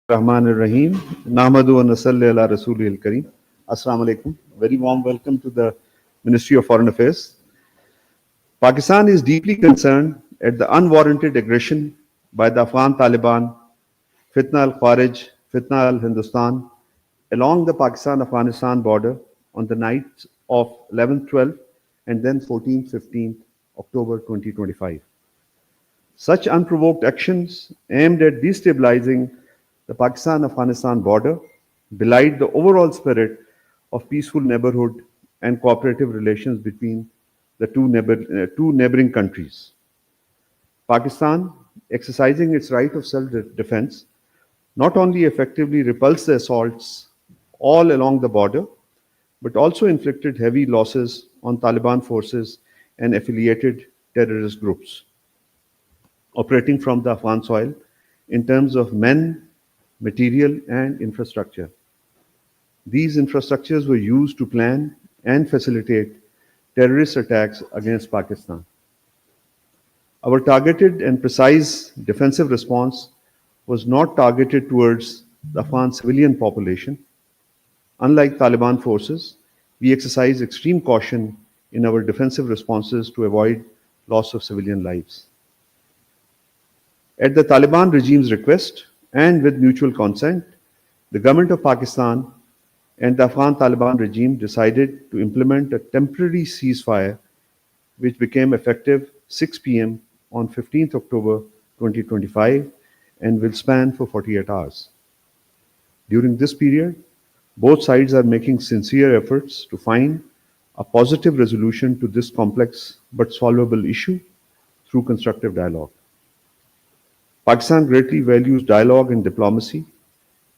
Rahman Rahim. Nahmadu wa nasalli ala Rasulil Kareem. Assalamu alaikum. Very warm welcome to the Ministry of Foreign Affairs. Pakistan is deeply concerned at the unwarranted aggression by the Afghan Taliban, Fitna al Kharij, Fitna al Hindustan, along the Pakistan Afghanistan border on the nights of 11th, 12th, and then 14th, 15th October 2025. Such unprovoked actions aimed at destabilizing the Pakistan Afghanistan border belied the overall spirit of peaceful neighborhood and cooperative relations between the two neighboring countries. Pakistan, exercising its right of self defense, not only effectively repulsed the assaults all along the border, but also inflicted heavy losses on Taliban forces and affiliated terrorist groups operating from the Afghan soil in terms of men, material, and infrastructure. These infrastructures were used to plan and facilitate terrorist attacks against Pakistan. Our targeted and precise defensive response was not targeted towards the Afghan civilian population. Unlike Taliban forces, we exercise extreme caution in our defensive responses to avoid loss of civilian lives. At the Taliban regime's request and with mutual consent, the government of Pakistan and the Afghan Taliban regime decided to implement a temporary ceasefire which became effective 6 p.m. on 15th October 2025 and will span for 48 hours. During this period, both sides are making sincere efforts to find a positive resolution to this complex but solvable issue through constructive dialogue. Pakistan greatly values dialogue and diplomacy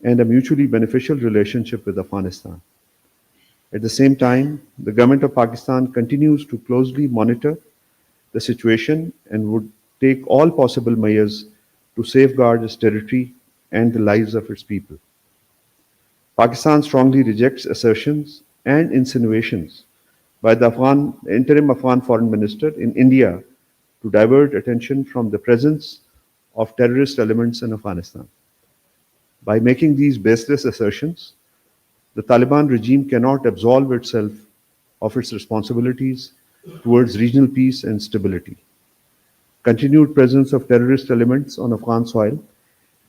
and a mutually beneficial relationship with Afghanistan. At the same time, the government of Pakistan continues to closely monitor the situation and would take all possible measures to safeguard its territory and the lives of its people. Pakistan strongly rejects assertions and insinuations by the interim Afghan foreign minister in India to divert attention from the presence of terrorist elements in Afghanistan. By making these baseless assertions, the Taliban regime cannot absolve itself of its responsibilities towards regional peace and stability. Continued presence of terrorist elements on Afghan soil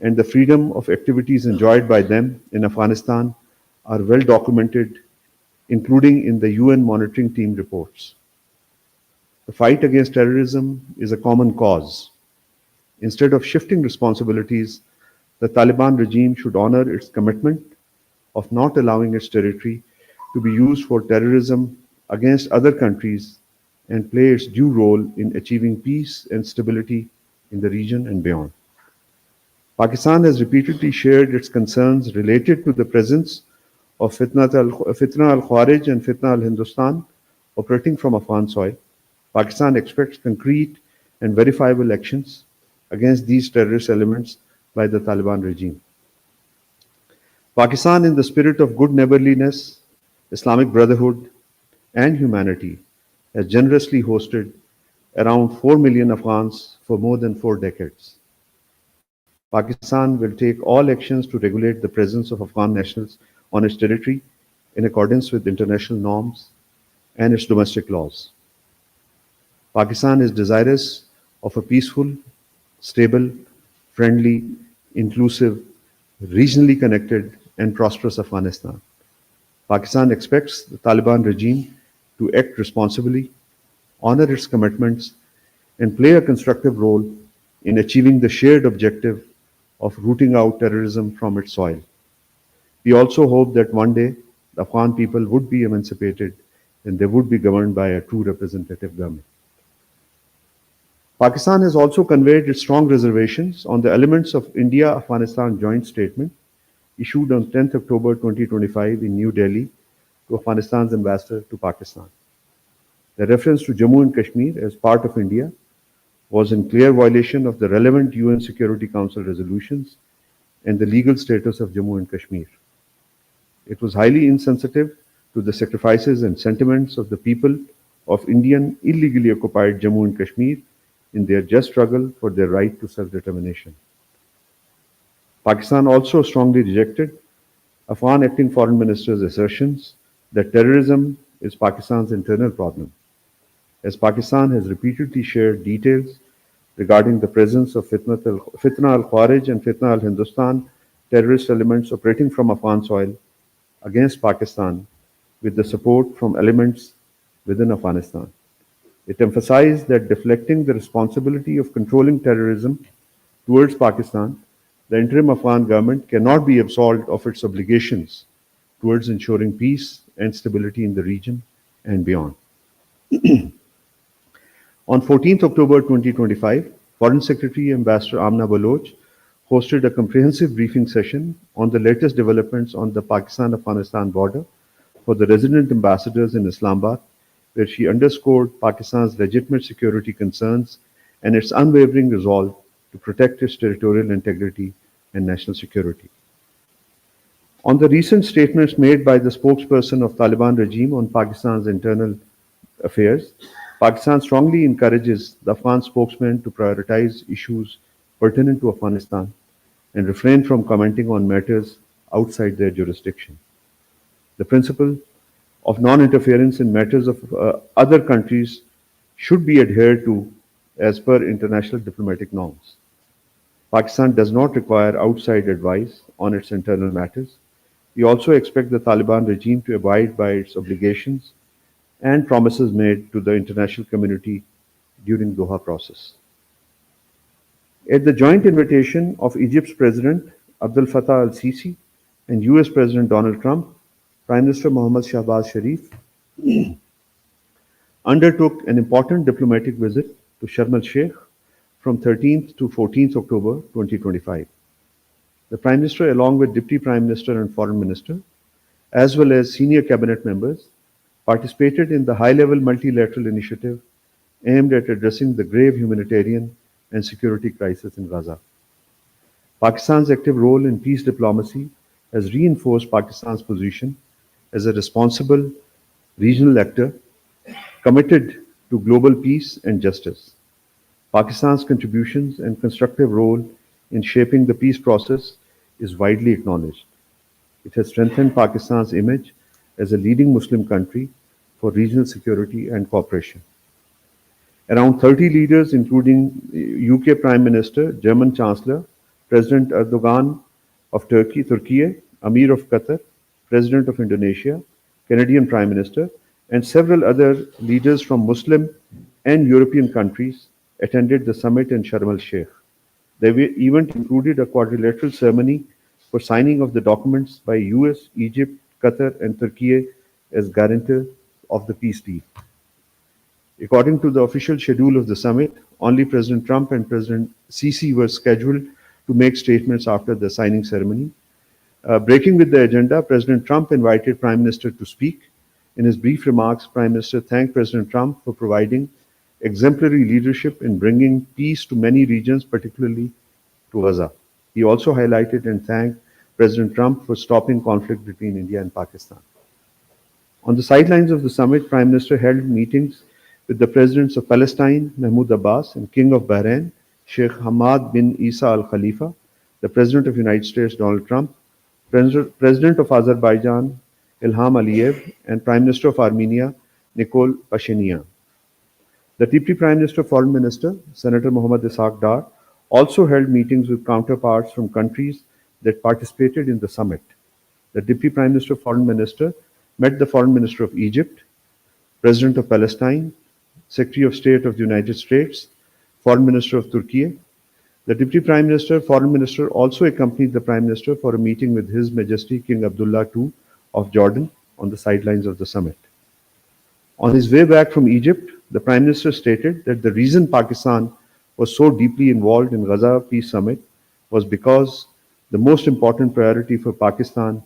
and the freedom of activities enjoyed by them in Afghanistan are well documented, including in the UN monitoring team reports. The fight against terrorism is a common cause. Instead of shifting responsibilities, the Taliban regime should honor its commitment of not allowing its territory to be used for terrorism against other countries and play its due role in achieving peace and stability in the region and beyond. Pakistan has repeatedly shared its concerns related to the presence of Fitna al Kharij and Fitna al Hindustan operating from Afghan soil. Pakistan expects concrete and verifiable actions against these terrorist elements by the Taliban regime. Pakistan, in the spirit of good neighborliness, Islamic brotherhood, and humanity, has generously hosted around 4 million Afghans for more than 4 decades. Pakistan will take all actions to regulate the presence of Afghan nationals on its territory in accordance with international norms and its domestic laws. Pakistan is desirous of a peaceful, stable, friendly, inclusive, regionally connected, and prosperous Afghanistan. Pakistan expects the Taliban regime to act responsibly, honor its commitments, and play a constructive role in achieving the shared objective of rooting out terrorism from its soil. We also hope that one day the Afghan people would be emancipated and they would be governed by a true representative government. Pakistan has also conveyed its strong reservations on the elements of India-Afghanistan joint statement issued on 10th October 2025 in New Delhi to Afghanistan's ambassador to Pakistan. The reference to Jammu and Kashmir as part of India was in clear violation of the relevant UN Security Council resolutions and the legal status of Jammu and Kashmir. It was highly insensitive to the sacrifices and sentiments of the people of Indian illegally occupied Jammu and Kashmir in their just struggle for their right to self-determination. Pakistan also strongly rejected Afghan acting foreign minister's assertions that terrorism is Pakistan's internal problem, as Pakistan has repeatedly shared details regarding the presence of Fitna al-Kharij and Fitna al-Hindustan terrorist elements operating from Afghan soil against Pakistan with the support from elements within Afghanistan. It emphasized that deflecting the responsibility of controlling terrorism towards Pakistan, the interim Afghan government cannot be absolved of its obligations towards ensuring peace and stability in the region and beyond. On 14th October 2025, Foreign Secretary Ambassador Amna Baloch hosted a comprehensive briefing session on the latest developments on the Pakistan-Afghanistan border for the resident ambassadors in Islamabad, where she underscored Pakistan's legitimate security concerns and its unwavering resolve to protect its territorial integrity and national security. On the recent statements made by the spokesperson of Taliban regime on Pakistan's internal affairs, Pakistan strongly encourages the Afghan spokesman to prioritize issues pertinent to Afghanistan and refrain from commenting on matters outside their jurisdiction. The principle of non-interference in matters of other countries should be adhered to as per international diplomatic norms. Pakistan does not require outside advice on its internal matters. We also expect the Taliban regime to abide by its obligations and promises made to the international community during Doha process. At the joint invitation of Egypt's President Abdel Fattah al-Sisi and US President Donald Trump, Prime Minister Mohammad Shahbaz Sharif undertook an important diplomatic visit to Sharm el-Sheikh from 13th to 14th October 2025. The Prime Minister, along with Deputy Prime Minister and Foreign Minister, as well as senior cabinet members, participated in the high-level multilateral initiative aimed at addressing the grave humanitarian and security crisis in Gaza. Pakistan's active role in peace diplomacy has reinforced Pakistan's position as a responsible regional actor committed to global peace and justice. Pakistan's contributions and constructive role in shaping the peace process is widely acknowledged. It has strengthened Pakistan's image as a leading Muslim country for regional security and cooperation. Around 30 leaders, including UK Prime Minister, German Chancellor, President Erdogan of Turkey, Amir of Qatar, President of Indonesia, Canadian Prime Minister, and several other leaders from Muslim and European countries attended the summit in Sharm el-Sheikh. The event included a quadrilateral ceremony for signing of the documents by US, Egypt, Qatar, and Turkey as guarantors of the peace deal. According to the official schedule of the summit, only President Trump and President Sisi were scheduled to make statements after the signing ceremony. Breaking with the agenda, President Trump invited Prime Minister to speak. In his brief remarks, Prime Minister thanked President Trump for providing exemplary leadership in bringing peace to many regions, particularly to Gaza. He also highlighted and thanked President Trump for stopping conflict between India and Pakistan. On the sidelines of the summit, Prime Minister held meetings with the presidents of Palestine, Mahmoud Abbas, and King of Bahrain, Sheikh Hamad bin Isa Al Khalifa, the President of the United States, Donald Trump, President of Azerbaijan, Ilham Aliyev, and Prime Minister of Armenia, Nikol Pashinyan. The Deputy Prime Minister, Foreign Minister, Senator Mohammad Ishaq Dar, also held meetings with counterparts from countries that participated in the summit. The Deputy Prime Minister, Foreign Minister, met the Foreign Minister of Egypt, President of Palestine, Secretary of State of the United States, Foreign Minister of Turkey. The Deputy Prime Minister, Foreign Minister also accompanied the Prime Minister for a meeting with His Majesty King Abdullah II of Jordan on the sidelines of the summit. On his way back from Egypt, the Prime Minister stated that the reason Pakistan was so deeply involved in Gaza Peace Summit was because the most important priority for Pakistan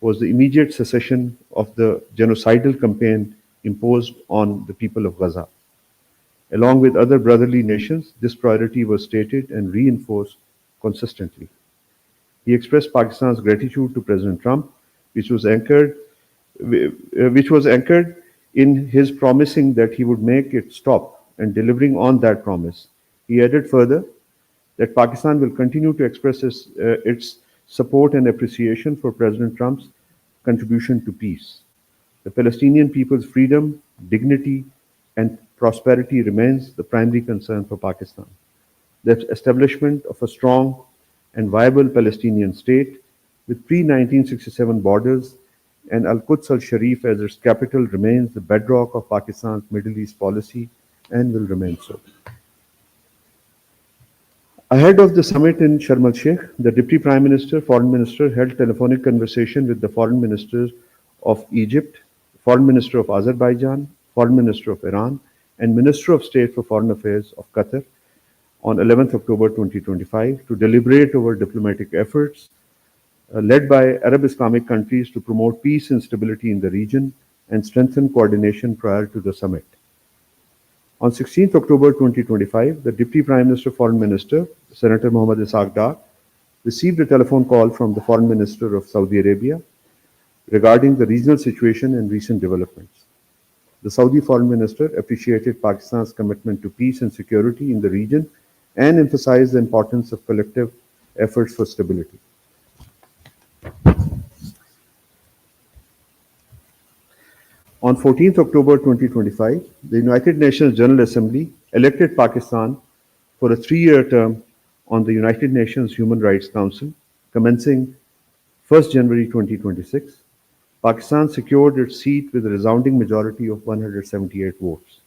was the immediate cessation of the genocidal campaign imposed on the people of Gaza. Along with other brotherly nations, this priority was stated and reinforced consistently. He expressed Pakistan's gratitude to President Trump, which was anchored in his promising that he would make it stop and delivering on that promise. He added further that Pakistan will continue to express its support and appreciation for President Trump's contribution to peace. The Palestinian people's freedom, dignity, and prosperity remains the primary concern for Pakistan. The establishment of a strong and viable Palestinian state with pre-1967 borders and Al-Quds al-Sharif as its capital remains the bedrock of Pakistan's Middle East policy and will remain so. Ahead of the summit in Sharm el-Sheikh, the Deputy Prime Minister, Foreign Minister held telephonic conversation with the Foreign Ministers of Egypt, Foreign Minister of Azerbaijan, Foreign Minister of Iran, and Minister of State for Foreign Affairs of Qatar on 11th October 2025 to deliberate over diplomatic efforts led by Arab Islamic countries to promote peace and stability in the region and strengthen coordination prior to the summit. On 16th October 2025, the Deputy Prime Minister, Foreign Minister, Senator Mohammad Ishaq Dar, received a telephone call from the Foreign Minister of Saudi Arabia regarding the regional situation and recent developments. The Saudi Foreign Minister appreciated Pakistan's commitment to peace and security in the region and emphasized the importance of collective efforts for stability. On 14th October 2025, the United Nations General Assembly elected Pakistan for a 3-year term on the United Nations Human Rights Council, commencing 1st January 2026. Pakistan secured its seat with a resounding majority of 178 votes.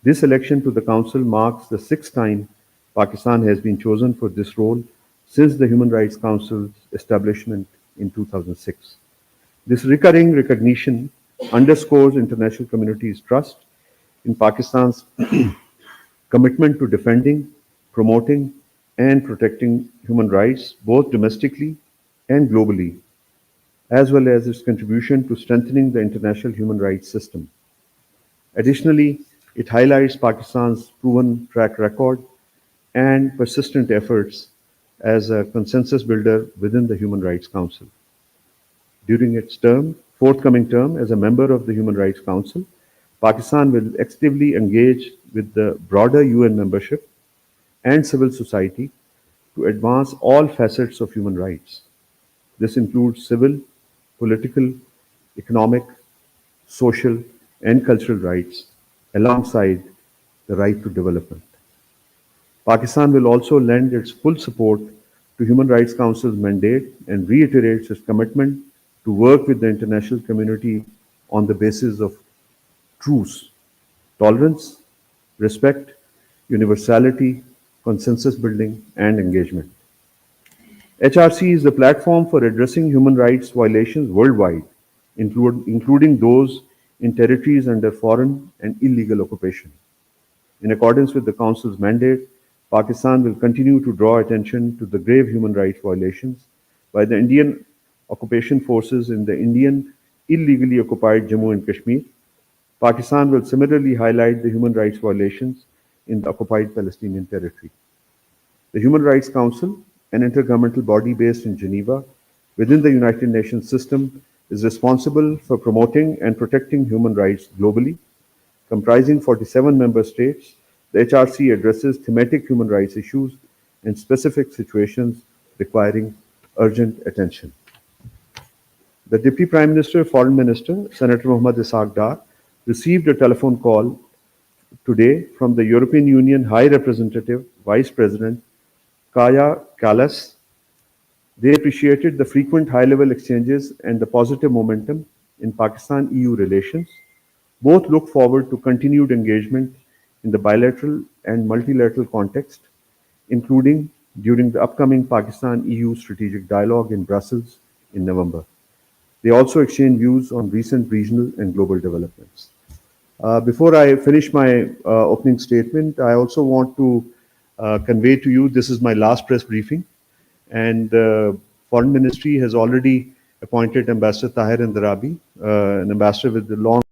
This election to the Council marks the 6th time Pakistan has been chosen for this role since the Human Rights Council's establishment in 2006. This recurring recognition underscores international community's trust in Pakistan's commitment to defending, promoting, and protecting human rights both domestically and globally, as well as its contribution to strengthening the international human rights system. Additionally, it highlights Pakistan's proven track record and persistent efforts as a consensus builder within the Human Rights Council. During its forthcoming term as a member of the Human Rights Council, Pakistan will actively engage with the broader UN membership and civil society to advance all facets of human rights. This includes civil, political, economic, social, and cultural rights, alongside the right to development. Pakistan will also lend its full support to Human Rights Council's mandate and reiterates its commitment to work with the international community on the basis of truce, tolerance, respect, universality, consensus building, and engagement. HRC is the platform for addressing human rights violations worldwide, including those in territories under foreign and illegal occupation. In accordance with the Council's mandate, Pakistan will continue to draw attention to the grave human rights violations by the Indian occupation forces in the Indian illegally occupied Jammu and Kashmir. Pakistan will similarly highlight the human rights violations in the occupied Palestinian territory. The Human Rights Council, an intergovernmental body based in Geneva within the United Nations system, is responsible for promoting and protecting human rights globally. Comprising 47 member states, the HRC addresses thematic human rights issues and specific situations requiring urgent attention. The Deputy Prime Minister, Foreign Minister, Senator Mohammad Ishaq Dar, received a telephone call today from the European Union High Representative, Vice President Kaja Kallas. They appreciated the frequent high-level exchanges and the positive momentum in Pakistan-EU relations. Both look forward to continued engagement in the bilateral and multilateral context, including during the upcoming Pakistan-EU strategic dialogue in Brussels in November. They also exchange views on recent regional and global developments. Before I finish my opening statement, I also want to convey to you this is my last press briefing, and Foreign Ministry has already appointed Ambassador Tahir Andarabi, an ambassador with a long